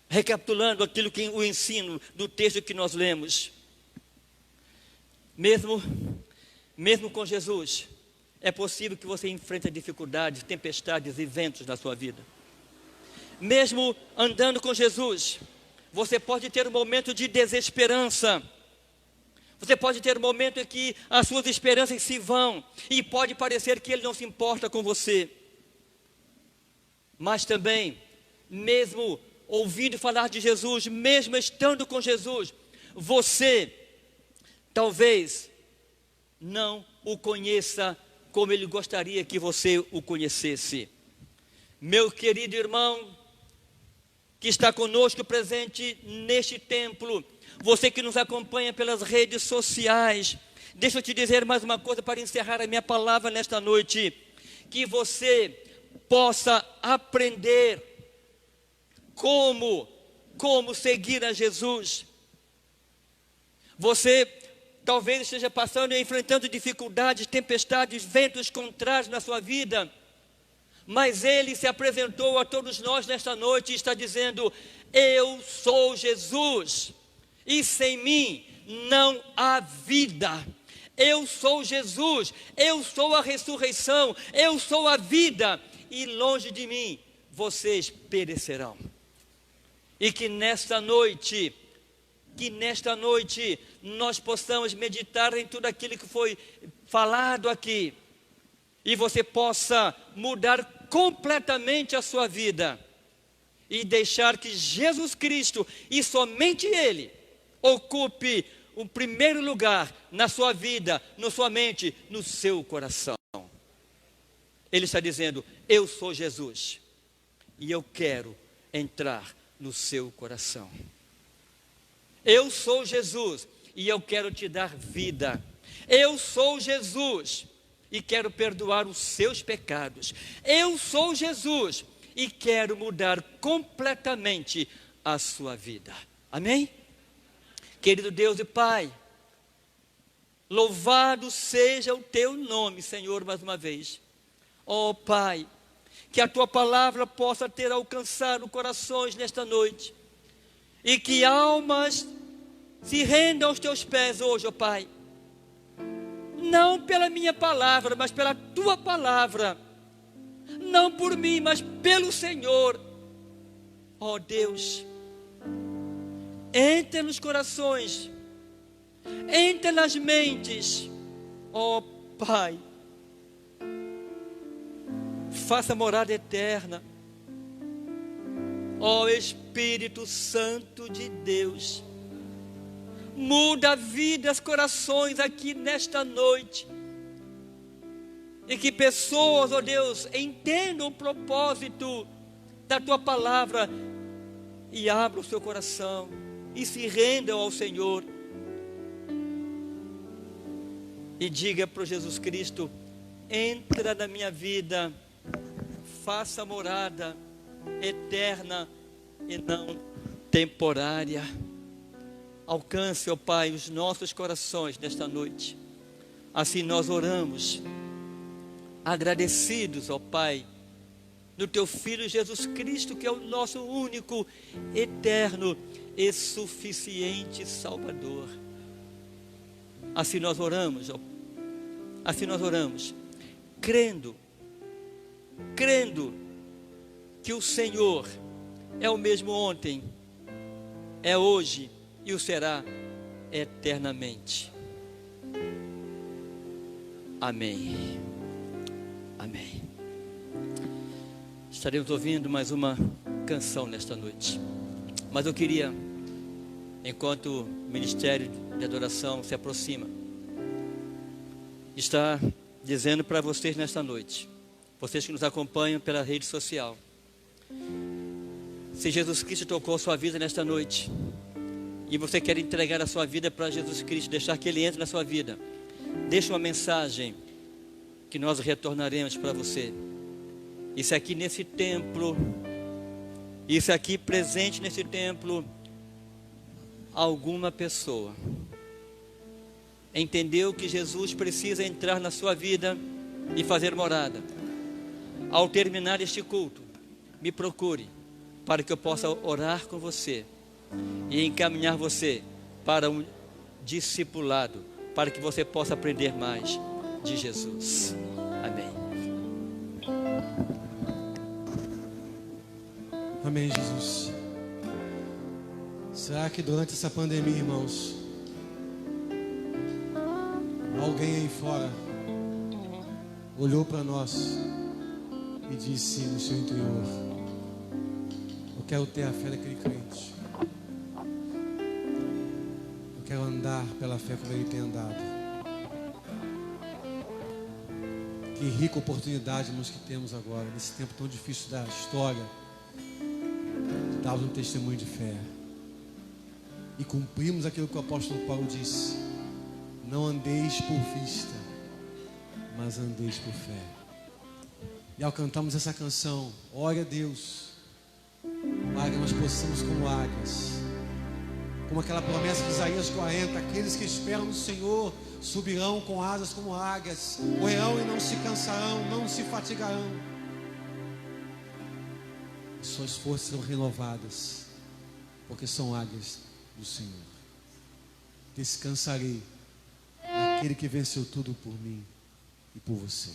recapitulando aquilo que o ensino do texto que nós lemos. Mesmo com Jesus, é possível que você enfrente dificuldades, tempestades e ventos na sua vida. Mesmo andando com Jesus, Você pode ter um momento de desesperança. Você pode ter um momento em que as suas esperanças se vão. E pode parecer que Ele não se importa com você. Mas também, mesmo ouvindo falar de Jesus, mesmo estando com Jesus, você talvez não o conheça como Ele gostaria que você o conhecesse. Meu querido irmão, que está conosco presente neste templo, você que nos acompanha pelas redes sociais, deixa eu te dizer mais uma coisa para encerrar a minha palavra nesta noite, que você possa aprender como seguir a Jesus. Você talvez esteja passando e enfrentando dificuldades, tempestades, ventos contrários na sua vida, mas Ele se apresentou a todos nós nesta noite e está dizendo: eu sou Jesus, e sem mim não há vida. Eu sou Jesus, eu sou a ressurreição, eu sou a vida, e longe de mim vocês perecerão. E que nesta noite nós possamos meditar em tudo aquilo que foi falado aqui, e você possa mudar completamente a sua vida, e deixar que Jesus Cristo, e somente Ele, ocupe o primeiro lugar na sua vida, na sua mente, no seu coração. Ele está dizendo: eu sou Jesus, e eu quero entrar no seu coração. Eu sou Jesus, e eu quero te dar vida. Eu sou Jesus, e quero perdoar os seus pecados. Eu sou Jesus, e quero mudar completamente a sua vida. Amém? Querido Deus e Pai, louvado seja o teu nome, Senhor, mais uma vez. Ó Pai, que a tua palavra possa ter alcançado corações nesta noite, e que almas se rendam aos teus pés hoje, ó Pai. Não pela minha palavra, mas pela tua palavra. Não por mim, mas pelo Senhor. Ó Deus, entra nos corações, entra nas mentes, ó Pai. Faça morada eterna, ó Espírito Santo de Deus. Muda vidas, corações aqui nesta noite. E que pessoas, ó Deus, entendam o propósito da tua palavra e abram o seu coração e se rendam ao Senhor. E diga para Jesus Cristo: entra na minha vida, faça morada eterna e não temporária. Alcance, ó Pai, os nossos corações nesta noite. Assim nós oramos, agradecidos, ó Pai, no teu Filho Jesus Cristo, que é o nosso único, eterno e suficiente Salvador. Assim nós oramos, ó. Assim nós oramos, crendo que o Senhor é o mesmo ontem, é hoje e o será eternamente. Amém. Amém. Estaremos ouvindo mais uma canção nesta noite. Mas eu queria, enquanto o ministério de adoração se aproxima, estar dizendo para vocês nesta noite, vocês que nos acompanham pela rede social, se Jesus Cristo tocou sua vida nesta noite, e você quer entregar a sua vida para Jesus Cristo, deixar que Ele entre na sua vida, deixa uma mensagem que nós retornaremos para você. Isso aqui nesse templo, isso aqui presente nesse templo, alguma pessoa entendeu que Jesus precisa entrar na sua vida e fazer morada. Ao terminar este culto, me procure para que eu possa orar com você e encaminhar você para um discipulado, para que você possa aprender mais de Jesus. Amém.
Amém, Jesus. Será que durante essa pandemia, irmãos, alguém aí fora olhou para nós e disse no seu interior: eu quero ter a fé daquele crente, eu quero andar pela fé como ele tem andado. Que rica oportunidade, irmãos, que temos agora, nesse tempo tão difícil da história, de darmos um testemunho de fé e cumprimos aquilo que o apóstolo Paulo disse: não andeis por vista, mas andeis por fé. E ao cantarmos essa canção, ore a Deus para que nós possamos, como águias, como aquela promessa de Isaías 40, aqueles que esperam no Senhor subirão com asas como águias, correrão e não se cansarão, não se fatigarão, e suas forças serão renovadas, porque são águias do Senhor. Descansarei naquele que venceu tudo por mim e por você.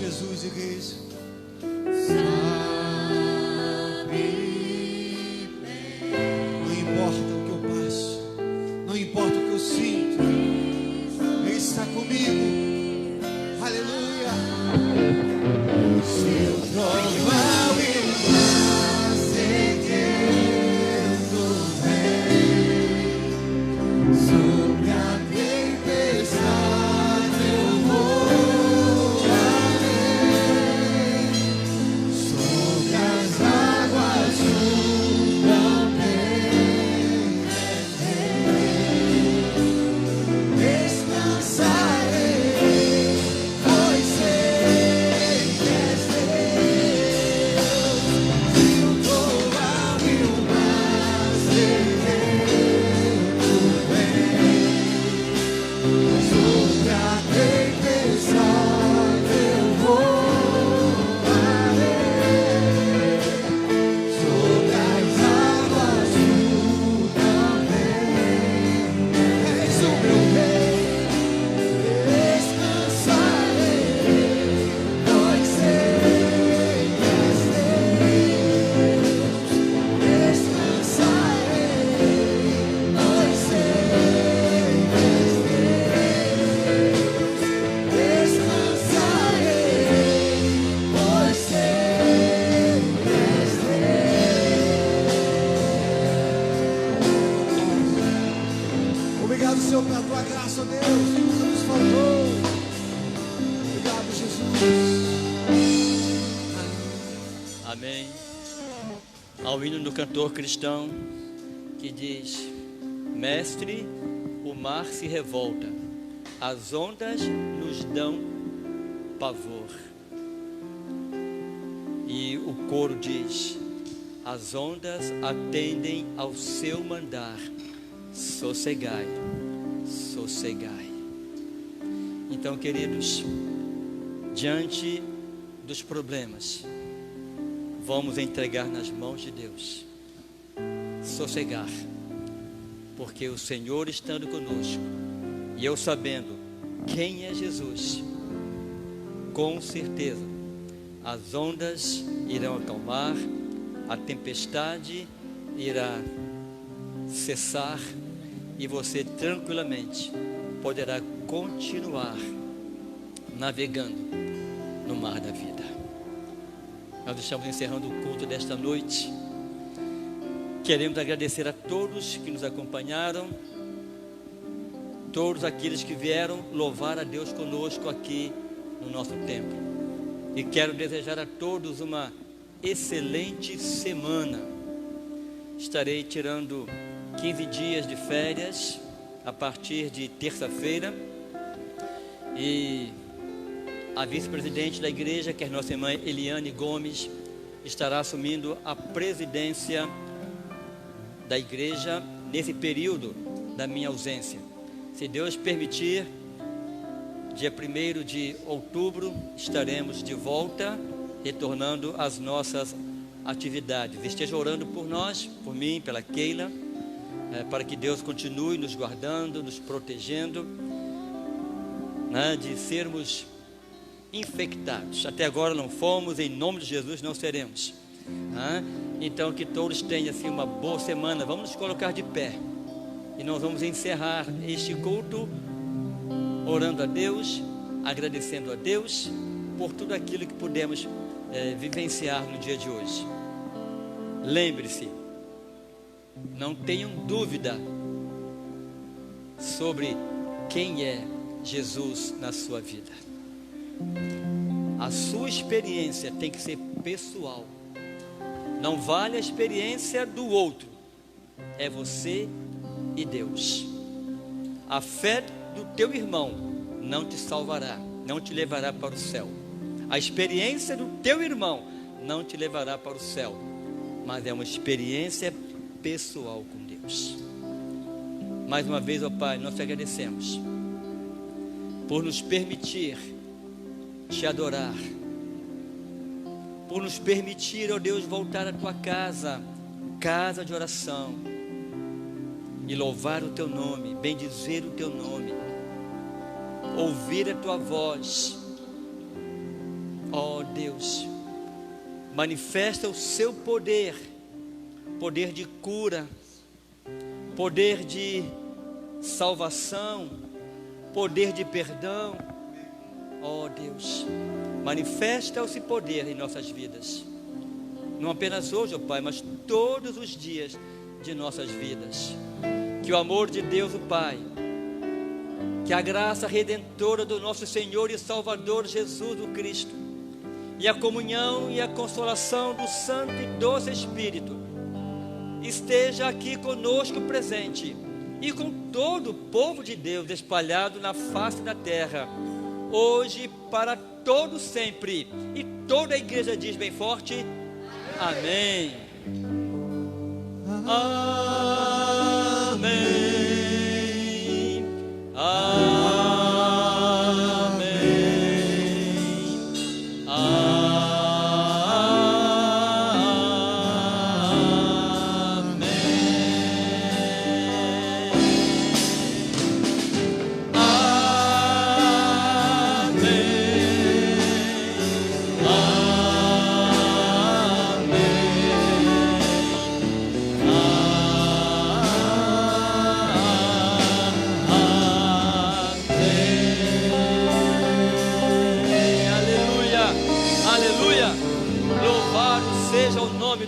Jesus, igreja. Não importa o que eu passo, não importa o que eu sinto, Ele está comigo. Aleluia. Se eu provar o acendendo vem sobre a tempestade, eu vou além. Sobre as águas descansarei, pois sei que és Deus. Se eu provar o mar sereno vem sobre a tempestade, eu voarei. Sobre as águas tu também és o meu rei. Descansarei, pois sei que és Deus. Descansarei, pois sei que és Deus. Descansarei, pois sei que és Deus. Obrigado, Senhor, pela tua graça, ó Deus, que nunca nos faltou. Obrigado, Jesus.
Amém. Ao hino do cantor cristão que diz: Mestre, o mar se revolta, as ondas nos dão pavor. E o coro diz: as ondas atendem ao seu mandar, sossegai, sossegai. Então, queridos, diante dos problemas, vamos entregar nas mãos de Deus, sossegar, porque o Senhor estando conosco, e eu sabendo quem é Jesus, com certeza as ondas irão acalmar, a tempestade irá cessar e você tranquilamente poderá continuar navegando no mar da vida. Nós estamos encerrando o culto desta noite. Queremos agradecer a todos que nos acompanharam, todos aqueles que vieram louvar a Deus conosco aqui no nosso templo. E quero desejar a todos uma excelente semana. Estarei tirando 15 dias de férias a partir de terça-feira. E a vice-presidente da igreja, que é a nossa irmã Eliane Gomes, estará assumindo a presidência da igreja nesse período da minha ausência. Se Deus permitir, dia 1º de outubro, estaremos de volta, retornando às nossas atividades. Esteja orando por nós, por mim, pela Keila, para que Deus continue nos guardando, nos protegendo, de sermos infectados. Até agora não fomos, em nome de Jesus não seremos. Então que todos tenham assim uma boa semana. Vamos nos colocar de pé e nós vamos encerrar este culto orando a Deus, agradecendo a Deus por tudo aquilo que pudemos vivenciar no dia de hoje. Lembre-se, não tenham dúvida sobre quem é Jesus na sua vida. A sua experiência tem que ser pessoal. Não vale a experiência do outro. É você e Deus. A fé do teu irmão não te salvará, não te levará para o céu. A experiência do teu irmão não te levará para o céu, mas é uma experiência pessoal com Deus. Mais uma vez, ó Pai, nós te agradecemos por nos permitir te adorar, por nos permitir, ó Deus, voltar à tua casa, casa de oração, e louvar o teu nome, bendizer o teu nome, ouvir a tua voz, Ó Deus, manifesta o seu poder, poder de cura, poder de salvação, poder de perdão. Ó Deus, manifesta esse poder em nossas vidas, não apenas hoje, ó Pai, mas todos os dias de nossas vidas. Que o amor de Deus, o Pai, que a graça redentora do nosso Senhor e Salvador Jesus o Cristo, e a comunhão e a consolação do Santo e Doce Espírito esteja aqui conosco presente e com todo o povo de Deus espalhado na face da terra, hoje para todo sempre. E toda a igreja diz bem forte: amém. Amém. Amém.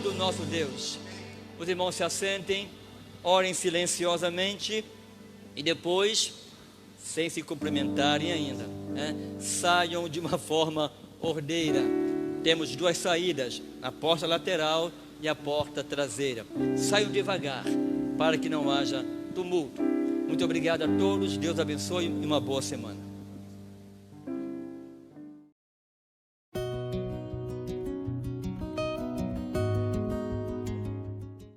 Do nosso Deus. Os irmãos se assentem, orem silenciosamente e depois, sem se cumprimentarem ainda, saiam de uma forma ordeira. Temos duas saídas, a porta lateral e a porta traseira. Saiam devagar, para que não haja tumulto. Muito obrigado a todos, Deus abençoe e uma boa semana.